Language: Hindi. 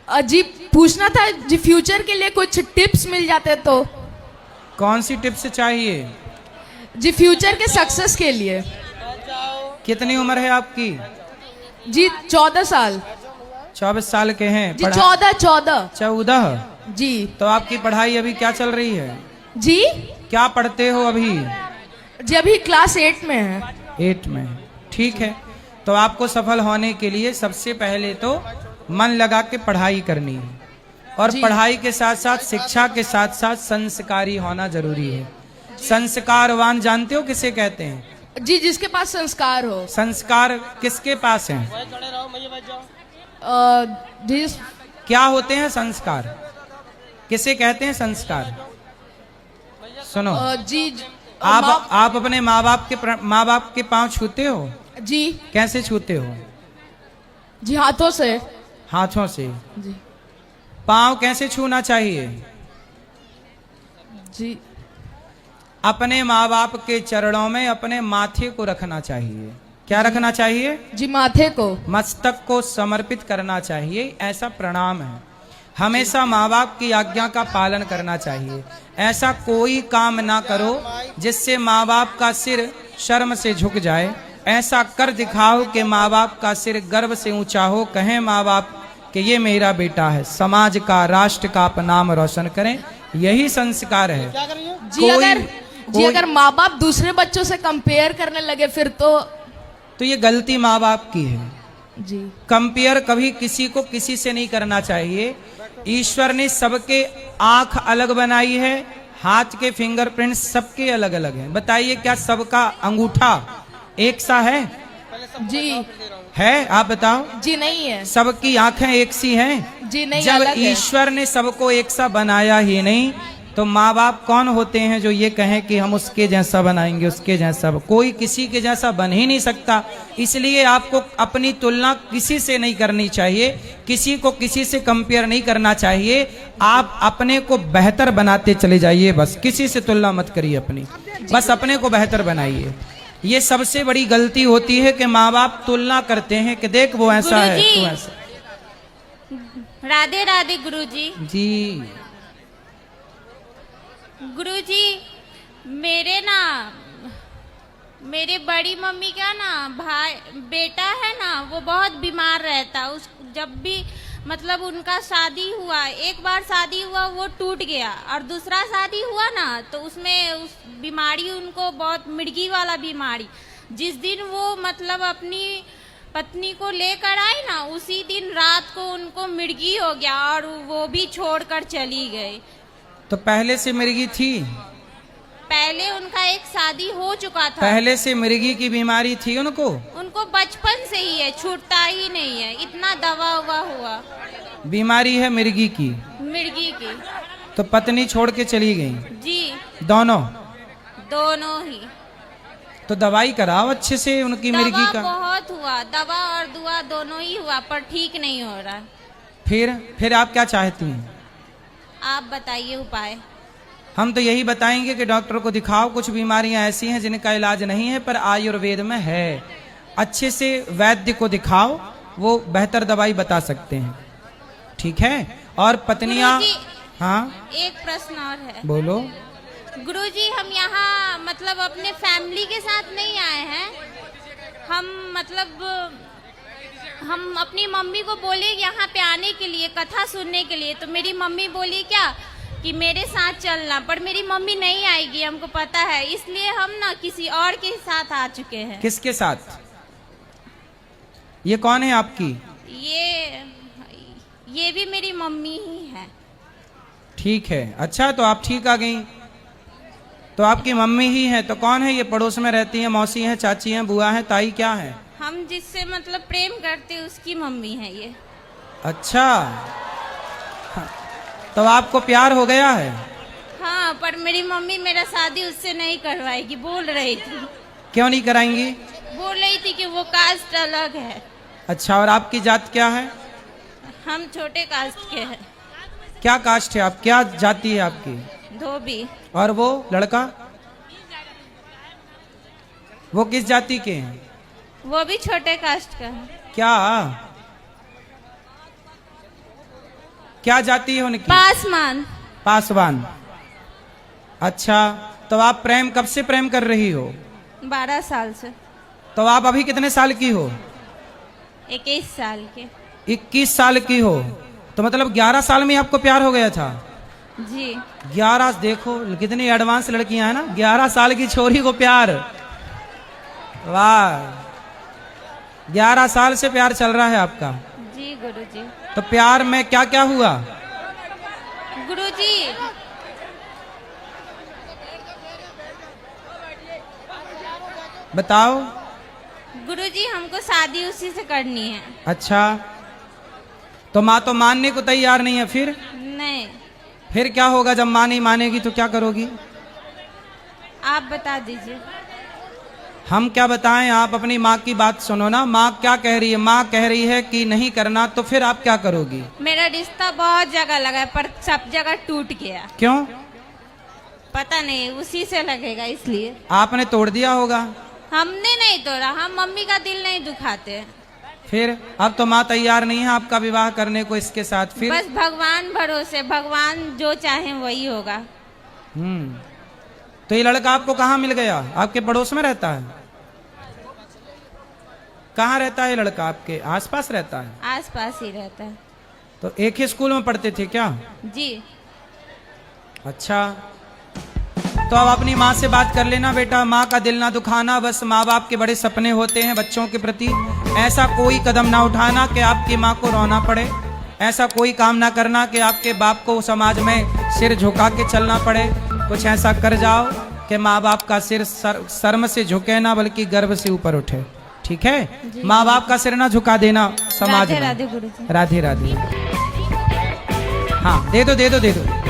जी पूछना था जी, फ्यूचर के लिए कुछ टिप्स मिल जाते तो। कौन सी टिप्स चाहिए? जी फ्यूचर के सक्सेस के लिए। कितनी उम्र है आपकी? जी 14 साल। 24 साल के हैं? जी 14। 14? जी। तो आपकी पढ़ाई अभी क्या चल रही है? जी क्या पढ़ते हो अभी? जी अभी क्लास 8 में है। 8 में? ठीक है। तो आपको सफल होने के लिए सबसे पहले तो मन लगा के पढ़ाई करनी है, और पढ़ाई के साथ साथ शिक्षा के साथ साथ संस्कारी होना जरूरी है। संस्कारवान जानते हो किसे कहते हैं? जी जिसके पास संस्कार हो। संस्कार किसके पास हैं? जिस क्या होते हैं संस्कार? किसे कहते हैं संस्कार? सुनो, जी आप अपने माँ बाप के पांव छूते हो? जी। कैसे छूते हो? जी हाथों से। हाथों से। जी। पांव कैसे छूना चाहिए? जी अपने माँ बाप के चरणों में अपने माथे को रखना चाहिए। क्या रखना चाहिए? जी माथे को, मस्तक को समर्पित करना चाहिए। ऐसा प्रणाम है। हमेशा माँ बाप की आज्ञा का पालन करना चाहिए। ऐसा कोई काम ना करो जिससे माँ बाप का सिर शर्म से झुक जाए। ऐसा कर दिखाओ कि माँ बाप का सिर गर्व से ऊंचा हो। कहें माँ बाप कि ये मेरा बेटा है। समाज का, राष्ट्र का आप नाम रोशन करें। यही संस्कार है। जी अगर माँ बाप दूसरे बच्चों से कंपेयर करने लगे फिर तो ये गलती माँ बाप की है। जी कंपेयर कभी किसी को किसी से नहीं करना चाहिए। ईश्वर ने सबके आंख अलग बनाई है, हाथ के फिंगरप्रिंट्स सबके अलग अलग हैं। बताइए क्या सबका अंगूठा एक सा है? जी है? आप बताओ। जी नहीं है। सबकी आंखें एक सी हैं? जी नहीं, जब अलग है। ईश्वर ने सबको एक सा बनाया ही नहीं तो माँ बाप कौन होते हैं जो ये कहें कि हम उसके जैसा बनाएंगे, उसके जैसा? कोई किसी के जैसा बन ही नहीं सकता। इसलिए आपको अपनी तुलना किसी से नहीं करनी चाहिए, किसी को किसी से कंपेयर नहीं करना चाहिए। आप अपने को बेहतर बनाते चले जाइए, बस किसी से तुलना मत करिए अपनी, बस अपने को बेहतर बनाइए। ये सबसे बड़ी गलती होती है कि माँ बाप तुलना करते हैं कि देख वो ऐसा है, तू ऐसा। राधे राधे गुरुजी। जी गुरुजी, मेरे बड़ी मम्मी का ना बेटा है ना, वो बहुत बीमार रहता। उस जब भी मतलब उनका शादी हुआ, एक बार शादी हुआ वो टूट गया, और दूसरा शादी हुआ ना तो उसमें उस बीमारी उनको बहुत मिर्गी वाला बीमारी। जिस दिन वो मतलब अपनी पत्नी को लेकर आई ना, उसी दिन रात को उनको मिर्गी हो गया और वो भी छोड़कर चली गई। तो पहले से मिर्गी थी? पहले उनका एक शादी हो चुका था। पहले से मिर्गी की बीमारी थी उनको? उनको बचपन से ही है, छूटता ही नहीं है। इतना दवा हुआ बीमारी है मिर्गी की? मिर्गी की। तो पत्नी छोड़ के चली गई? जी दोनों ही। तो दवाई कराओ अच्छे से उनकी मिर्गी का। बहुत हुआ, दवा और दुआ दोनों ही हुआ, पर ठीक नहीं हो रहा। फिर आप क्या चाहती हैं? आप बताइए उपाय। हम तो यही बताएंगे कि डॉक्टर को दिखाओ। कुछ बीमारियां ऐसी हैं जिनका इलाज नहीं है पर आयुर्वेद में है। अच्छे से वैद्य को दिखाओ, वो बेहतर दवाई बता सकते हैं। ठीक है? और पत्नियां? हाँ एक प्रश्न और है। बोलो। गुरुजी, हम यहाँ मतलब अपने फैमिली के साथ नहीं आए हैं। हम अपनी मम्मी को बोले यहाँ पे आने के लिए, कथा सुनने के लिए, तो मेरी मम्मी बोली क्या कि मेरे साथ चलना, पर मेरी मम्मी नहीं आएगी, हमको पता है, इसलिए हम ना किसी और के साथ आ चुके हैं। किसके साथ? ये कौन है आपकी? ये भी मेरी मम्मी ही है। ठीक है, अच्छा तो आप ठीक आ गई। तो आपकी मम्मी ही है तो कौन है ये? पड़ोस में रहती है? मौसी है, चाची है, बुआ है, ताई, क्या है? हम जिससे मतलब प्रेम करते उसकी मम्मी है ये। अच्छा, तो आपको प्यार हो गया है? हाँ, पर मेरी मम्मी मेरा शादी उससे नहीं करवाएगी, बोल रही थी। क्यों नहीं कराएंगी? बोल रही थी कि वो कास्ट अलग है। अच्छा, और आपकी जात क्या है? हम छोटे कास्ट के हैं। क्या कास्ट है आप? क्या जाति है आपकी? धोबी। और वो लड़का, वो किस जाति के हैं? वो भी छोटे कास्ट का है। क्या? क्या जाति है उनकी? पासवान। पासवान। अच्छा, तो आप प्रेम कब से प्रेम कर रही हो? 12 साल से। तो आप अभी कितने साल की हो? 21 साल के। 21 साल की हो, तो मतलब 11 साल में आपको प्यार हो गया था? जी। 11, देखो कितनी एडवांस लड़कियां हैं ना, 11 साल की छोरी को प्यार। वाह, 11 साल से प्यार चल रहा है आपका? जी गुरुजी। तो प्यार में क्या क्या हुआ? गुरुजी, बताओ। गुरुजी हमको शादी उसी से करनी है। अच्छा, तो माँ तो मानने को तैयार नहीं है, नहीं। फिर क्या होगा? जब माँ नहीं मानेगी तो क्या करोगी? आप बता दीजिए। हम क्या बताएं, आप अपनी माँ की बात सुनो ना। माँ क्या कह रही है? माँ कह रही है कि नहीं करना, तो फिर आप क्या करोगी? मेरा रिश्ता बहुत जगह लगा है पर सब जगह टूट गया। क्यों? पता नहीं, उसी से लगेगा इसलिए। आपने तोड़ दिया होगा। हमने नहीं तोड़ा, हम मम्मी का दिल नहीं दुखाते। फिर अब तो माँ तैयार नहीं है आपका विवाह करने को इसके साथ, फिर? बस भगवान भरोसे, भगवान जो चाहे वही होगा। तो ये लड़का आपको कहाँ मिल गया? आपके पड़ोस में रहता है? कहाँ रहता है ये लड़का? आपके आसपास रहता है? आसपास ही रहता है। तो एक ही स्कूल में पढ़ते थे क्या? जी। अच्छा, तो अब अपनी माँ से बात कर लेना बेटा, माँ का दिल ना दुखाना। बस माँ बाप के बड़े सपने होते हैं बच्चों के प्रति, ऐसा कोई कदम ना उठाना कि आपकी माँ को रोना पड़े। ऐसा कोई काम ना करना कि आपके बाप को समाज में सिर झुका के चलना पड़े। कुछ ऐसा कर जाओ कि माँ बाप का सिर शर्म से झुके ना, बल्कि गर्व से ऊपर उठे। ठीक है? माँ बाप का सिर ना झुका देना समाज में। राधे राधे गुरुजी। राधे राधे। हाँ, दे दो दे दो दे दो।